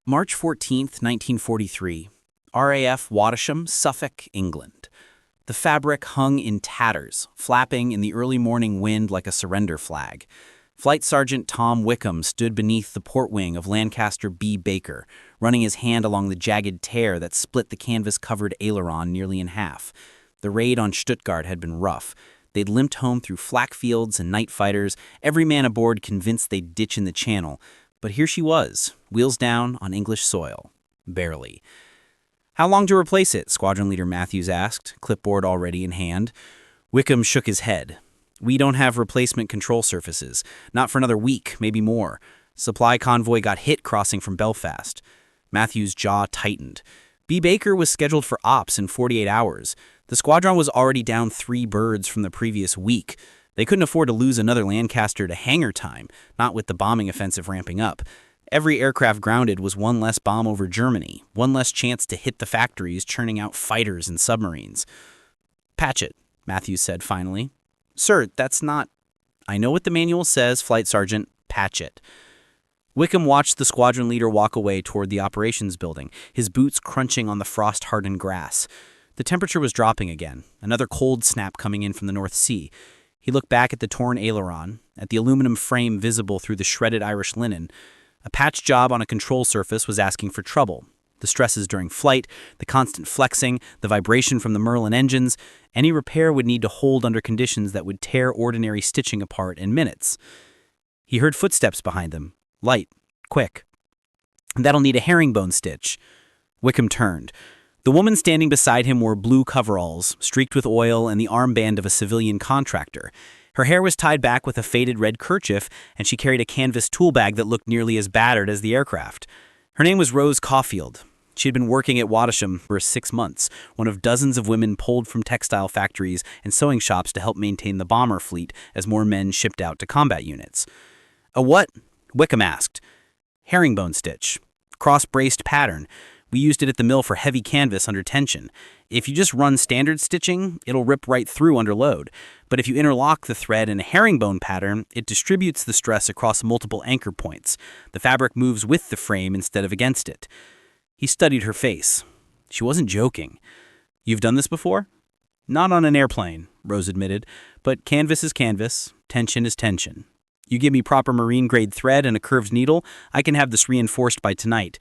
March 14th, 1943. RAF Wattisham, Suffolk, England. The fabric hung in tatters, flapping in the early morning wind like a surrender flag. Flight Sergeant Tom Wickham stood beneath the port wing of Lancaster B. Baker, running his hand along the jagged tear that split the canvas-covered aileron nearly in half. The raid on Stuttgart had been rough. They'd limped home through flak fields and night fighters, every man aboard convinced they'd ditch in the channel. But here she was, wheels down on English soil. Barely. "How long to replace it?" Squadron Leader Matthews asked, clipboard already in hand. Wickham shook his head. "We don't have replacement control surfaces. Not for another week, maybe more. Supply convoy got hit crossing from Belfast." Matthews' jaw tightened. B. Baker was scheduled for ops in 48 hours. The squadron was already down 3 birds from the previous week. They couldn't afford to lose another Lancaster to hangar time, not with the bombing offensive ramping up. Every aircraft grounded was one less bomb over Germany, one less chance to hit the factories churning out fighters and submarines. "Patch it," Matthews said finally. "Sir, that's not—" "I know what the manual says, Flight Sergeant. Patch it." Wickham watched the squadron leader walk away toward the operations building, his boots crunching on the frost-hardened grass. The temperature was dropping again, another cold snap coming in from the North Sea. He looked back at the torn aileron, at the aluminum frame visible through the shredded Irish linen. A patch job on a control surface was asking for trouble. The stresses during flight, the constant flexing, the vibration from the Merlin engines, any repair would need to hold under conditions that would tear ordinary stitching apart in minutes. He heard footsteps behind them, light, quick. "That'll need a herringbone stitch." Wickham turned. The woman standing beside him wore blue coveralls, streaked with oil and the armband of a civilian contractor. Her hair was tied back with a faded red kerchief, and she carried a canvas tool bag that looked nearly as battered as the aircraft. Her name was Rose Caulfield. She had been working at Wattisham for 6 months, one of dozens of women pulled from textile factories and sewing shops to help maintain the bomber fleet as more men shipped out to combat units. "A what?" Wickham asked. "Herringbone stitch. Cross-braced pattern. We used it at the mill for heavy canvas under tension. If you just run standard stitching, it'll rip right through under load. But if you interlock the thread in a herringbone pattern, it distributes the stress across multiple anchor points. The fabric moves with the frame instead of against it." He studied her face. She wasn't joking. "You've done this before?" "Not on an airplane," Rose admitted. "But canvas is canvas, tension is tension. You give me proper marine-grade thread and a curved needle, I can have this reinforced by tonight."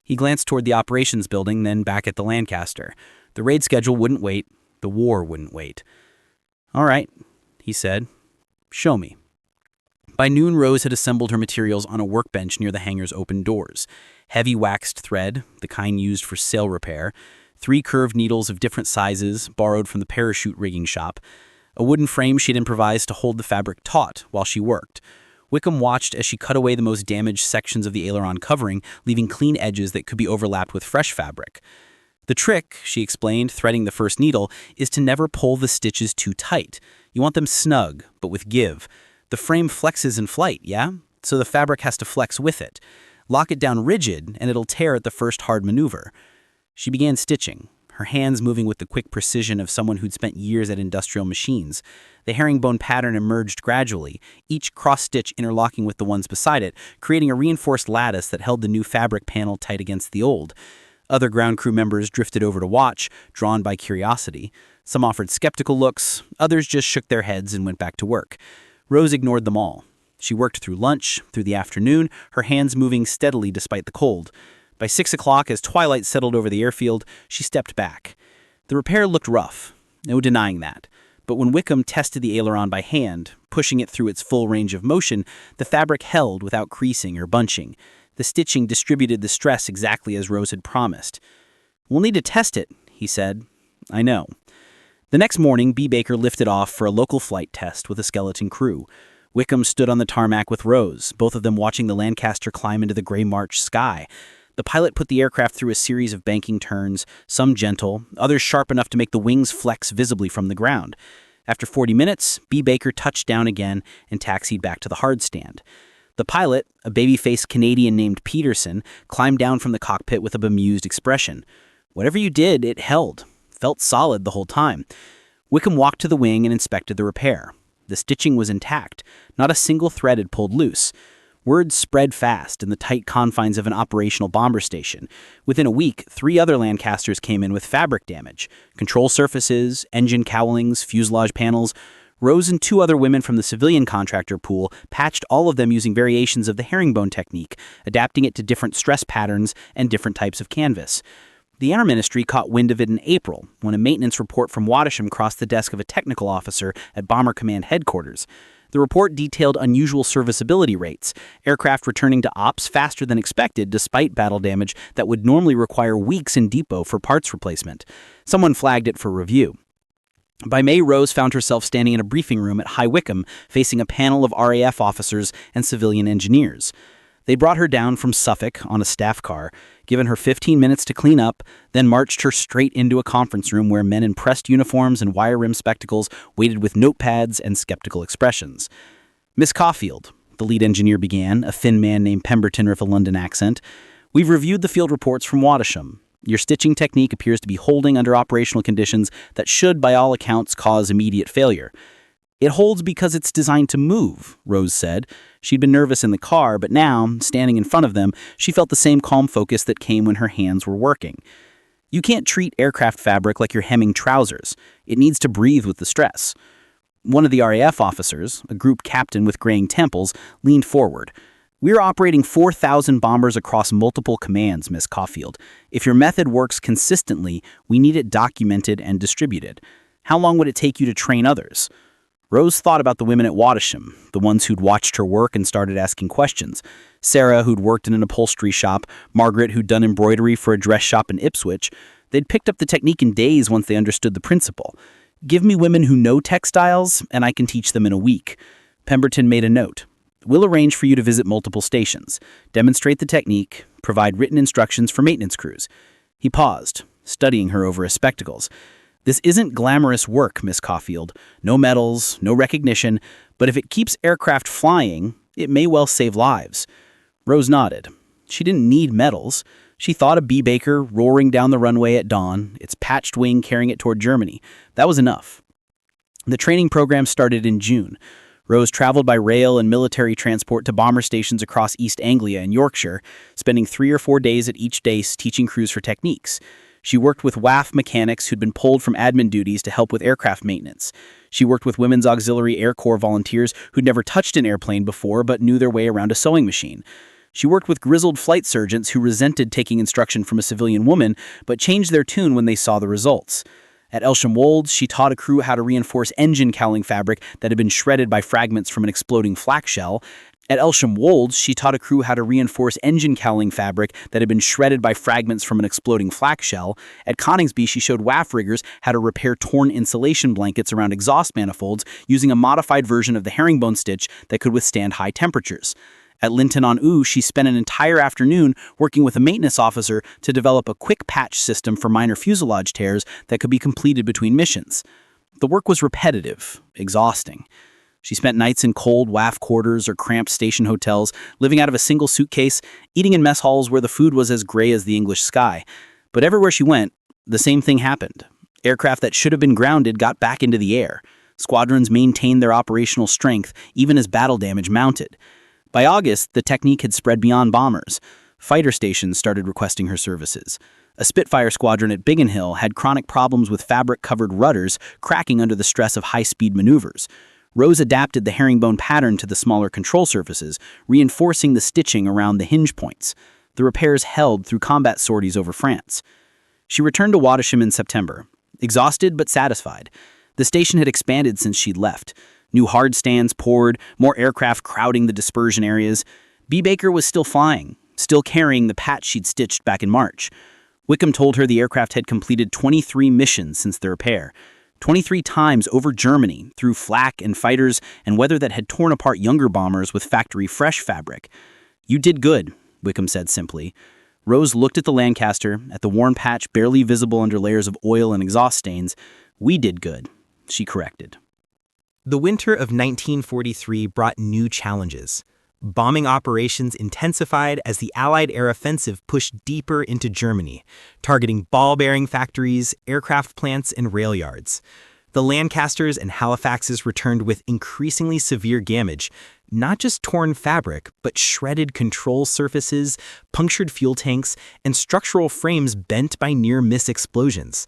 He glanced toward the operations building, then back at the Lancaster. The raid schedule wouldn't wait. The war wouldn't wait. "All right," he said. "Show me." By noon, Rose had assembled her materials on a workbench near the hangar's open doors. Heavy waxed thread, the kind used for sail repair, 3 curved needles of different sizes, borrowed from the parachute rigging shop, a wooden frame she'd improvised to hold the fabric taut while she worked. Wickham watched as she cut away the most damaged sections of the aileron covering, leaving clean edges that could be overlapped with fresh fabric. "The trick," she explained, threading the first needle, "is to never pull the stitches too tight. You want them snug, but with give. The frame flexes in flight, yeah? So the fabric has to flex with it. Lock it down rigid, and it'll tear at the first hard maneuver." She began stitching, her hands moving with the quick precision of someone who'd spent years at industrial machines. The herringbone pattern emerged gradually, each cross-stitch interlocking with the ones beside it, creating a reinforced lattice that held the new fabric panel tight against the old. Other ground crew members drifted over to watch, drawn by curiosity. Some offered skeptical looks, others just shook their heads and went back to work. Rose ignored them all. She worked through lunch, through the afternoon, her hands moving steadily despite the cold. By 6 o'clock, as twilight settled over the airfield, she stepped back. The repair looked rough, no denying that. But when Wickham tested the aileron by hand, pushing it through its full range of motion, the fabric held without creasing or bunching. The stitching distributed the stress exactly as Rose had promised. "We'll need to test it," he said. "I know." The next morning, B. Baker lifted off for a local flight test with a skeleton crew. Wickham stood on the tarmac with Rose, both of them watching the Lancaster climb into the gray March sky. The pilot put the aircraft through a series of banking turns, some gentle, others sharp enough to make the wings flex visibly from the ground. After 40 minutes, B. Baker touched down again and taxied back to the hard stand. The pilot, a baby-faced Canadian named Peterson, climbed down from the cockpit with a bemused expression. "Whatever you did, it held. Felt solid the whole time." Wickham walked to the wing and inspected the repair. The stitching was intact. Not a single thread had pulled loose. Word spread fast in the tight confines of an operational bomber station. Within a week, 3 other Lancasters came in with fabric damage: control surfaces, engine cowlings, fuselage panels. Rose and 2 other women from the civilian contractor pool patched all of them using variations of the herringbone technique, adapting it to different stress patterns and different types of canvas. The Air Ministry caught wind of it in April, when a maintenance report from Wattisham crossed the desk of a technical officer at Bomber Command headquarters. The report detailed unusual serviceability rates, aircraft returning to ops faster than expected despite battle damage that would normally require weeks in depot for parts replacement. Someone flagged it for review. By May, Rose found herself standing in a briefing room at High Wycombe, facing a panel of RAF officers and civilian engineers. They brought her down from Suffolk on a staff car, given her 15 minutes to clean up, then marched her straight into a conference room where men in pressed uniforms and wire-rimmed spectacles waited with notepads and skeptical expressions. "Miss Caulfield," the lead engineer began, a thin man named Pemberton with a London accent, "we've reviewed the field reports from Wattisham. Your stitching technique appears to be holding under operational conditions that should, by all accounts, cause immediate failure." "It holds because it's designed to move," Rose said. She'd been nervous in the car, but now, standing in front of them, she felt the same calm focus that came when her hands were working. "You can't treat aircraft fabric like you're hemming trousers. It needs to breathe with the stress." One of the RAF officers, a group captain with graying temples, leaned forward. "We're operating 4,000 bombers across multiple commands, Miss Caulfield. If your method works consistently, we need it documented and distributed. How long would it take you to train others?" Rose thought about the women at Wattisham, the ones who'd watched her work and started asking questions. Sarah, who'd worked in an upholstery shop, Margaret, who'd done embroidery for a dress shop in Ipswich. They'd picked up the technique in days once they understood the principle. "Give me women who know textiles, and I can teach them in a week." Pemberton made a note. "We'll arrange for you to visit multiple stations, demonstrate the technique, provide written instructions for maintenance crews." He paused, studying her over his spectacles. "This isn't glamorous work, Miss Caulfield. No medals, no recognition, but if it keeps aircraft flying, it may well save lives." Rose nodded. She didn't need medals. She thought a B Baker roaring down the runway at dawn, its patched wing carrying it toward Germany. That was enough. The training program started in June. Rose traveled by rail and military transport to bomber stations across East Anglia and Yorkshire, spending 3 or 4 days at each base teaching crews for techniques. She worked with WAAF mechanics who'd been pulled from admin duties to help with aircraft maintenance. She worked with Women's Auxiliary Air Corps volunteers who'd never touched an airplane before but knew their way around a sewing machine. She worked with grizzled flight surgeons who resented taking instruction from a civilian woman but changed their tune when they saw the results. At Elsham Wolds, she taught a crew how to reinforce engine cowling fabric that had been shredded by fragments from an exploding flak shell. At Elsham Wolds, she taught a crew how to reinforce engine cowling fabric that had been shredded by fragments from an exploding flak shell. At Coningsby, she showed WAAF riggers how to repair torn insulation blankets around exhaust manifolds using a modified version of the herringbone stitch that could withstand high temperatures. At Linton-on-Ouse, she spent an entire afternoon working with a maintenance officer to develop a quick patch system for minor fuselage tears that could be completed between missions. The work was repetitive, exhausting. She spent nights in cold WAAF quarters or cramped station hotels, living out of a single suitcase, eating in mess halls where the food was as gray as the English sky. But everywhere she went, the same thing happened. Aircraft that should have been grounded got back into the air. Squadrons maintained their operational strength even as battle damage mounted. By August, the technique had spread beyond bombers. Fighter stations started requesting her services. A Spitfire squadron at Biggin Hill had chronic problems with fabric-covered rudders cracking under the stress of high-speed maneuvers. Rose adapted the herringbone pattern to the smaller control surfaces, reinforcing the stitching around the hinge points. The repairs held through combat sorties over France. She returned to Wattisham in September, exhausted but satisfied. The station had expanded since she'd left. New hard stands poured, more aircraft crowding the dispersion areas. B. Baker was still flying, still carrying the patch she'd stitched back in March. Wickham told her the aircraft had completed 23 missions since the repair. 23 times over Germany, through flak and fighters and weather that had torn apart younger bombers with factory-fresh fabric. "You did good," Wickham said simply. Rose looked at the Lancaster, at the worn patch barely visible under layers of oil and exhaust stains. "We did good," she corrected. The winter of 1943 brought new challenges. Bombing operations intensified as the Allied air offensive pushed deeper into Germany, targeting ball-bearing factories, aircraft plants, and rail yards. The Lancasters and Halifaxes returned with increasingly severe damage, not just torn fabric, but shredded control surfaces, punctured fuel tanks, and structural frames bent by near-miss explosions.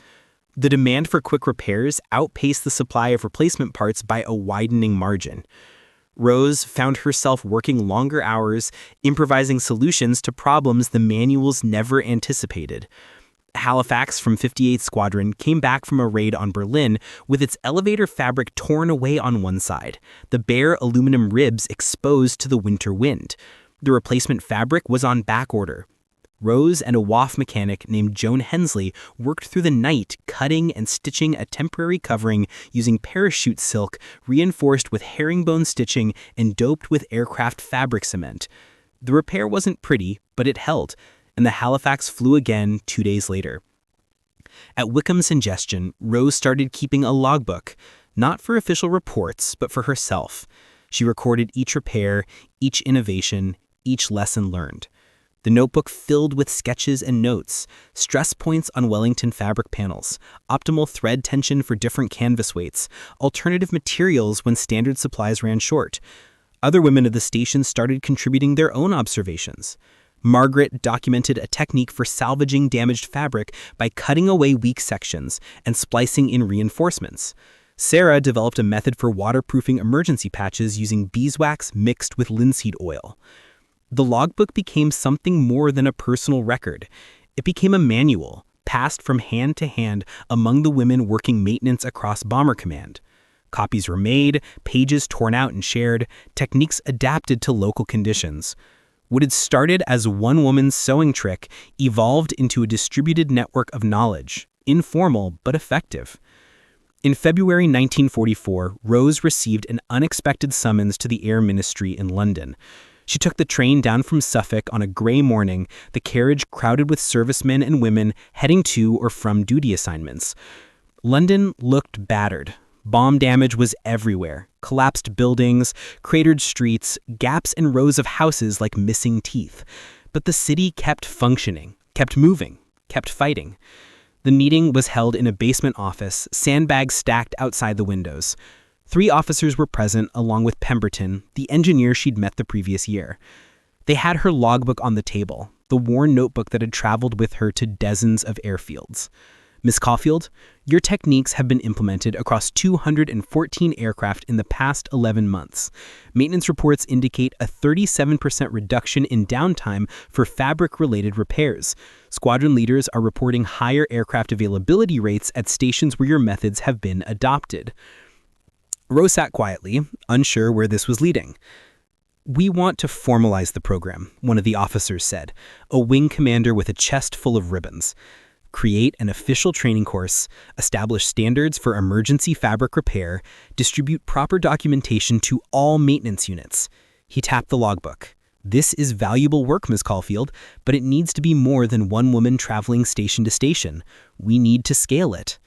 The demand for quick repairs outpaced the supply of replacement parts by a widening margin. Rose found herself working longer hours, improvising solutions to problems the manuals never anticipated. Halifax from 58th Squadron came back from a raid on Berlin with its elevator fabric torn away on one side, the bare aluminum ribs exposed to the winter wind. The replacement fabric was on back order. Rose and a WAAF mechanic named Joan Hensley worked through the night cutting and stitching a temporary covering using parachute silk reinforced with herringbone stitching and doped with aircraft fabric cement. The repair wasn't pretty, but it held, and the Halifax flew again 2 days later. At Wickham's suggestion, Rose started keeping a logbook, not for official reports, but for herself. She recorded each repair, each innovation, each lesson learned. The notebook filled with sketches and notes, stress points on Wellington fabric panels, optimal thread tension for different canvas weights, alternative materials when standard supplies ran short. Other women of the station started contributing their own observations. Margaret documented a technique for salvaging damaged fabric by cutting away weak sections and splicing in reinforcements. Sarah developed a method for waterproofing emergency patches using beeswax mixed with linseed oil. The logbook became something more than a personal record. It became a manual, passed from hand to hand among the women working maintenance across Bomber Command. Copies were made, pages torn out and shared, techniques adapted to local conditions. What had started as one woman's sewing trick evolved into a distributed network of knowledge, informal but effective. In February 1944, Rose received an unexpected summons to the Air Ministry in London. She took the train down from Suffolk on a gray morning, the carriage crowded with servicemen and women heading to or from duty assignments. London looked battered. Bomb damage was everywhere. Collapsed buildings, cratered streets, gaps and rows of houses like missing teeth. But the city kept functioning, kept moving, kept fighting. The meeting was held in a basement office, sandbags stacked outside the windows. 3 officers were present, along with Pemberton, the engineer she'd met the previous year. They had her logbook on the table, the worn notebook that had traveled with her to dozens of airfields. Ms. Caulfield, your techniques have been implemented across 214 aircraft in the past 11 months. Maintenance reports indicate a 37% reduction in downtime for fabric-related repairs. Squadron leaders are reporting higher aircraft availability rates at stations where your methods have been adopted. Rose sat quietly, unsure where this was leading. "We want to formalize the program," one of the officers said, a wing commander with a chest full of ribbons. "Create an official training course, establish standards for emergency fabric repair, distribute proper documentation to all maintenance units." He tapped the logbook. "This is valuable work, Ms. Caulfield, but it needs to be more than one woman traveling station to station. We need to scale it."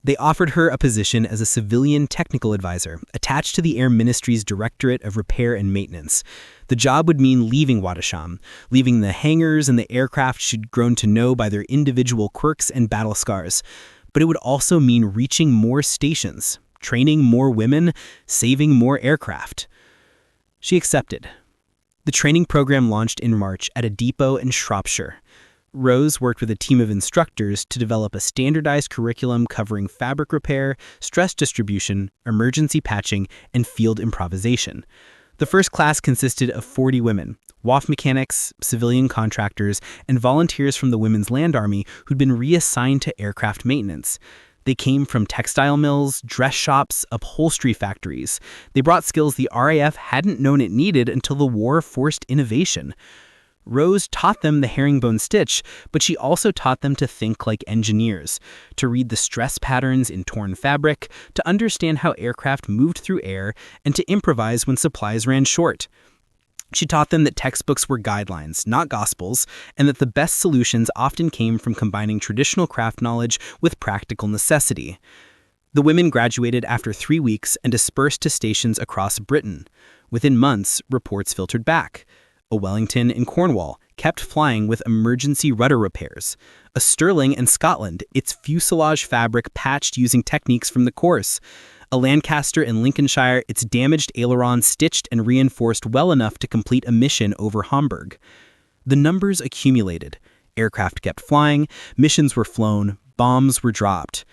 They offered her a position as a civilian technical advisor, attached to the Air Ministry's Directorate of Repair and Maintenance. The job would mean leaving Wattisham, leaving the hangars and the aircraft she'd grown to know by their individual quirks and battle scars. But it would also mean reaching more stations, training more women, saving more aircraft. She accepted. The training program launched in March at a depot in Shropshire. Rose worked with a team of instructors to develop a standardized curriculum covering fabric repair, stress distribution, emergency patching, and field improvisation. The first class consisted of 40 women, WAAF mechanics, civilian contractors, and volunteers from the Women's Land Army who'd been reassigned to aircraft maintenance. They came from textile mills, dress shops, upholstery factories. They brought skills the RAF hadn't known it needed until the war forced innovation. Rose taught them the herringbone stitch, but she also taught them to think like engineers, to read the stress patterns in torn fabric, to understand how aircraft moved through air, and to improvise when supplies ran short. She taught them that textbooks were guidelines, not gospels, and that the best solutions often came from combining traditional craft knowledge with practical necessity. The women graduated after 3 weeks and dispersed to stations across Britain. Within months, reports filtered back. A Wellington in Cornwall kept flying with emergency rudder repairs. A Stirling in Scotland, its fuselage fabric patched using techniques from the course. A Lancaster in Lincolnshire, its damaged aileron stitched and reinforced well enough to complete a mission over Hamburg. The numbers accumulated. Aircraft kept flying, missions were flown, bombs were dropped.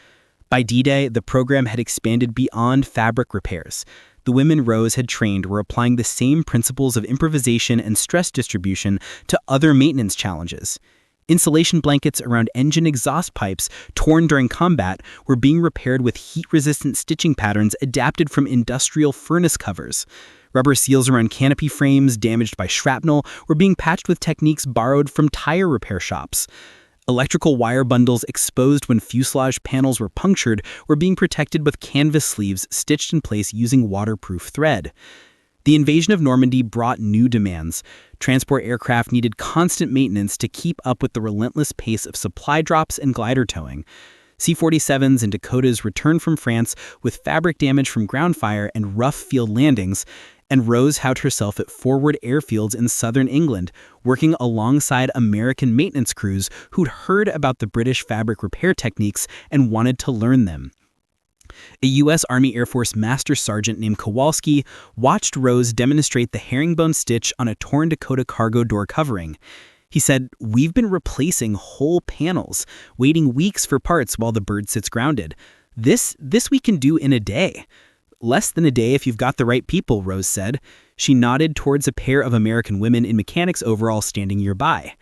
By D-Day, the program had expanded beyond fabric repairs. The women Rose had trained were applying the same principles of improvisation and stress distribution to other maintenance challenges. Insulation blankets around engine exhaust pipes, torn during combat, were being repaired with heat-resistant stitching patterns adapted from industrial furnace covers. Rubber seals around canopy frames damaged by shrapnel were being patched with techniques borrowed from tire repair shops. Electrical wire bundles exposed when fuselage panels were punctured were being protected with canvas sleeves stitched in place using waterproof thread. The invasion of Normandy brought new demands. Transport aircraft needed constant maintenance to keep up with the relentless pace of supply drops and glider towing. C-47s and Dakotas returned from France with fabric damage from ground fire and rough field landings, and Rose housed herself at forward airfields in southern England, working alongside American maintenance crews who'd heard about the British fabric repair techniques and wanted to learn them. A U.S. Army Air Force Master Sergeant named Kowalski watched Rose demonstrate the herringbone stitch on a torn Dakota cargo door covering. He said, "We've been replacing whole panels, waiting weeks for parts while the bird sits grounded. This we can do in a day." "Less than a day if you've got the right people," Rose said. She nodded towards a pair of American women in mechanics overalls standing nearby.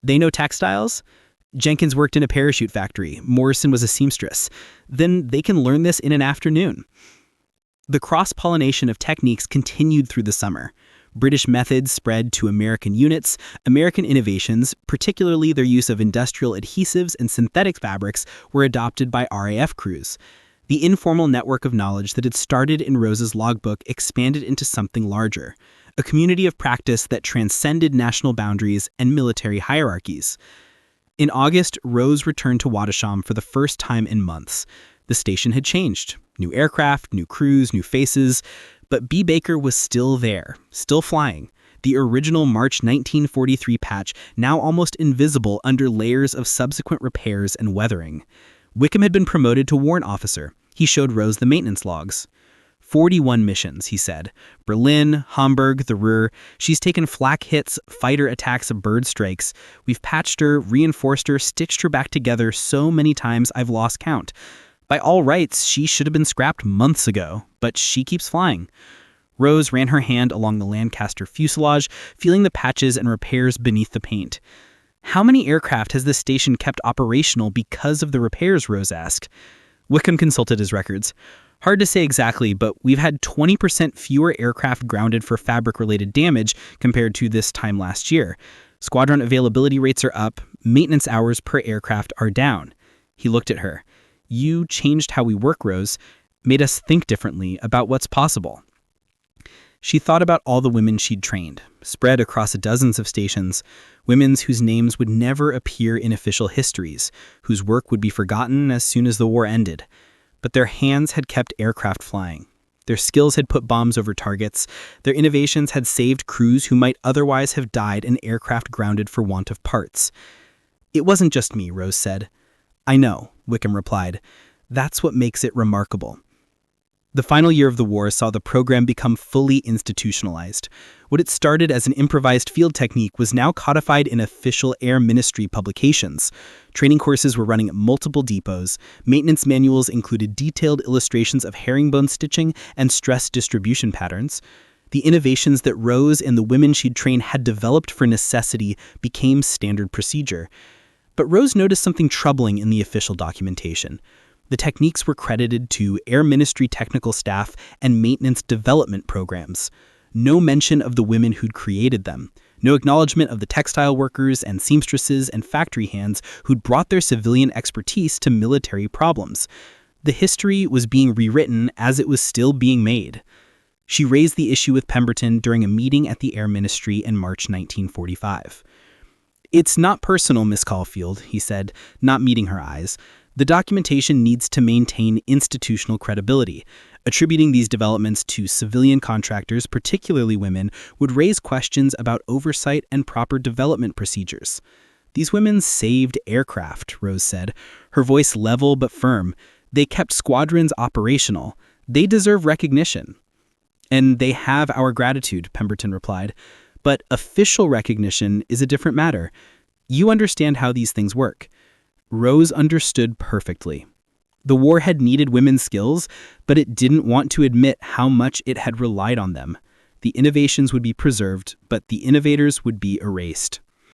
"They know textiles?" "Jenkins worked in a parachute factory. Morrison was a seamstress. Then they can learn this in an afternoon." The cross-pollination of techniques continued through the summer. British methods spread to American units. American innovations, particularly their use of industrial adhesives and synthetic fabrics, were adopted by RAF crews. The informal network of knowledge that had started in Rose's logbook expanded into something larger, a community of practice that transcended national boundaries and military hierarchies. In August, Rose returned to Wattisham for the first time in months. The station had changed. New aircraft, new crews, new faces. But B. Baker was still there, still flying. The original March 1943 patch, now almost invisible under layers of subsequent repairs and weathering. Wickham had been promoted to warrant officer. He showed Rose the maintenance logs. 41 missions, he said. Berlin, Hamburg, the Ruhr. She's taken flak hits, fighter attacks, bird strikes. We've patched her, reinforced her, stitched her back together so many times I've lost count. By all rights, she should have been scrapped months ago, but she keeps flying. Rose ran her hand along the Lancaster fuselage, feeling the patches and repairs beneath the paint. "How many aircraft has this station kept operational because of the repairs?" Rose asked. Wickham consulted his records. "Hard to say exactly, but we've had 20% fewer aircraft grounded for fabric-related damage compared to this time last year. Squadron availability rates are up, maintenance hours per aircraft are down." He looked at her. "You changed how we work, Rose, made us think differently about what's possible." She thought about all the women she'd trained, spread across dozens of stations, women whose names would never appear in official histories, whose work would be forgotten as soon as the war ended. But their hands had kept aircraft flying. Their skills had put bombs over targets. Their innovations had saved crews who might otherwise have died in aircraft grounded for want of parts. "It wasn't just me," Rose said. "I know," Wickham replied. "That's what makes it remarkable." The final year of the war saw the program become fully institutionalized. What had started as an improvised field technique was now codified in official Air Ministry publications. Training courses were running at multiple depots. Maintenance manuals included detailed illustrations of herringbone stitching and stress distribution patterns. The innovations that Rose and the women she'd trained had developed for necessity became standard procedure. But Rose noticed something troubling in the official documentation. The techniques were credited to Air Ministry technical staff and maintenance development programs. No mention of the women who'd created them. No acknowledgement of the textile workers and seamstresses and factory hands who'd brought their civilian expertise to military problems. The history was being rewritten as it was still being made. She raised the issue with Pemberton during a meeting at the Air Ministry in March 1945. "It's not personal, Miss Caulfield," he said, not meeting her eyes. "The documentation needs to maintain institutional credibility. Attributing these developments to civilian contractors, particularly women, would raise questions about oversight and proper development procedures." "These women saved aircraft," Rose said, her voice level but firm. "They kept squadrons operational. They deserve recognition. And they have our gratitude, Pemberton replied. But official recognition is a different matter. You understand how these things work. Rose understood perfectly. The war had needed women's skills, but it didn't want to admit how much it had relied on them. The innovations would be preserved, but the innovators would be erased.